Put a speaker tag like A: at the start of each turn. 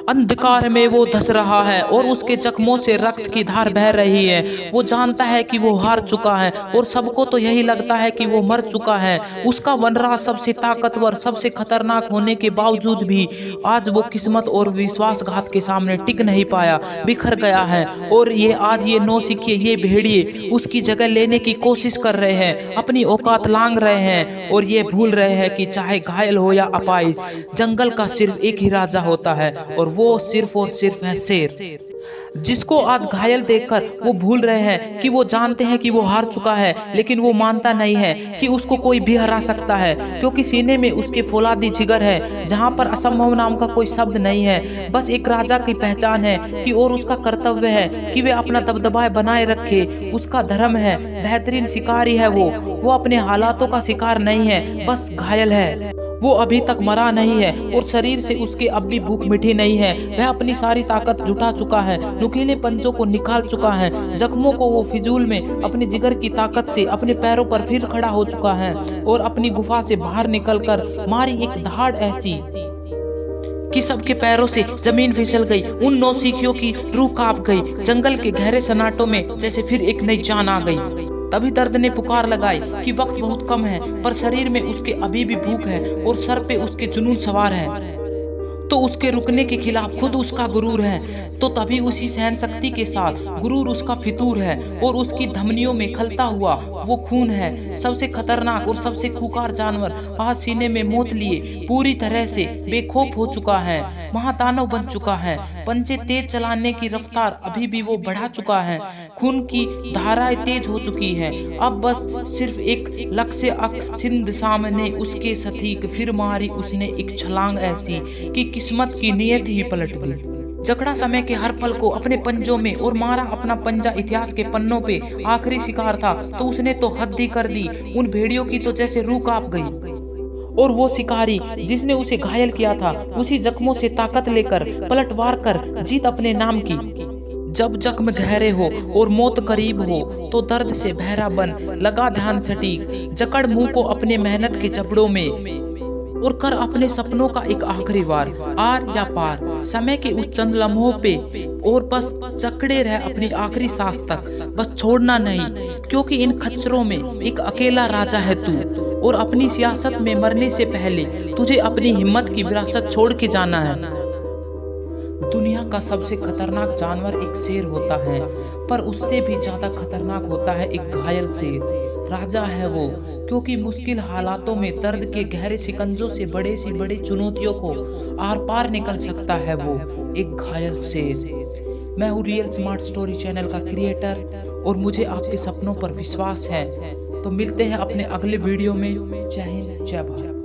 A: अंधकार में वो धंस रहा है और उसके जख्मों से रक्त की धार बह रही है। वो जानता है कि वो हार चुका है और सबको तो यही लगता है कि वो मर चुका है। उसका वनराज सबसे ताकतवर, सबसे खतरनाक होने के बावजूद भी आज वो किस्मत और विश्वासघात के सामने टिक नहीं पाया, बिखर गया है। और ये नौसिखिए, ये भेड़िए उसकी जगह लेने की कोशिश कर रहे हैं, अपनी औकात लांग रहे हैं और ये भूल रहे हैं कि चाहे घायल हो या अपाहिज, जंगल का सिर्फ एक ही राजा होता है और वो सिर्फ और सिर्फ है शेर। जिसको आज घायल देखकर वो भूल रहे हैं कि वो जानते हैं कि वो हार चुका है, लेकिन वो मानता नहीं है कि उसको कोई भी हरा सकता है, क्योंकि सीने में उसके फौलादी जिगर है जहां पर असंभव नाम का कोई शब्द नहीं है। बस एक राजा की पहचान है कि और उसका कर्तव्य है कि वे अपना दबदबा बनाए रखे। उसका धर्म है, बेहतरीन शिकारी है वो अपने हालातों का शिकार नहीं है, बस घायल है। वो अभी तक मरा नहीं है और शरीर से उसके अब भी भूख मिटी नहीं है। वह अपनी सारी ताकत जुटा चुका है, नुकीले पंजों को निकाल चुका है, जख्मों को वो फिजूल में अपने जिगर की ताकत से अपने पैरों पर फिर खड़ा हो चुका है और अपनी गुफा से बाहर निकलकर मारी एक दहाड़ ऐसी कि सबके पैरों से जमीन फिसल गई। उन नौसिखियों की रूह कांप गई। जंगल के गहरे सन्नाटों में जैसे फिर एक नई जान आ गई। तभी दर्द ने पुकार लगाई कि वक्त बहुत कम है, पर शरीर में उसके अभी भी भूख है और सर पे उसके जुनून सवार है। तो उसके रुकने के खिलाफ खुद उसका गुरूर है। तो तभी उसी सहन शक्ति के साथ गुरूर उसका फितूर है और उसकी धमनियों में खलता हुआ वो खून है। सबसे खतरनाक और सबसे खूंखार जानवर आज सीने में मौत लिए पूरी तरह से बेखौफ हो चुका है, महादानव बन चुका है। पंजे तेज चलाने की रफ्तार अभी भी वो बढ़ा चुका है। खून की धाराएं तेज हो चुकी है। अब बस सिर्फ एक लक्ष्य सिंध सामने उसके सटीक। फिर मारी उसने एक छलांग ऐसी कि किस्मत की नियत ही पलट दी। जकड़ा समय के हर पल को अपने पंजों में और मारा अपना पंजा इतिहास के पन्नों पे। आखिरी शिकार था तो उसने तो हद ही कर दी। उन भेड़ियों की तो जैसे रूह कांप गई। और वो शिकारी जिसने उसे घायल किया था, उसी जख्मों से ताकत लेकर पलटवार कर जीत अपने नाम की। जब जख्म गहरे हो और मौत करीब हो तो दर्द से बहरा बन लगा ध्यान सटीक। जकड़ मुंह को अपने मेहनत के जबड़ों में और कर अपने सपनों का एक आखिरी वार। आर या पार समय के उस चंद लम्हों पे और बस जकड़े रह अपनी आखिरी सांस तक। बस छोड़ना नहीं, क्योंकि इन खच्चरों में एक अकेला राजा है तू। और अपनी सियासत में मरने से पहले तुझे अपनी हिम्मत की विरासत छोड़ के जाना है। दुनिया का सबसे खतरनाक जानवर एक शेर होता है, पर उससे भी ज्यादा खतरनाक होता है एक घायल शेर। राजा है वो, क्योंकि मुश्किल हालातों में दर्द के गहरे शिकंजों से बड़े से बड़ी चुनौतियों को आर पार निकल सकता है वो एक घायल शेर। मैं हूँ रियल स्मार्ट स्टोरी चैनल का क्रिएटर और मुझे आपके सपनों पर विश्वास है। तो मिलते हैं अपने अगले वीडियो में। जय हिंद, जय भारत।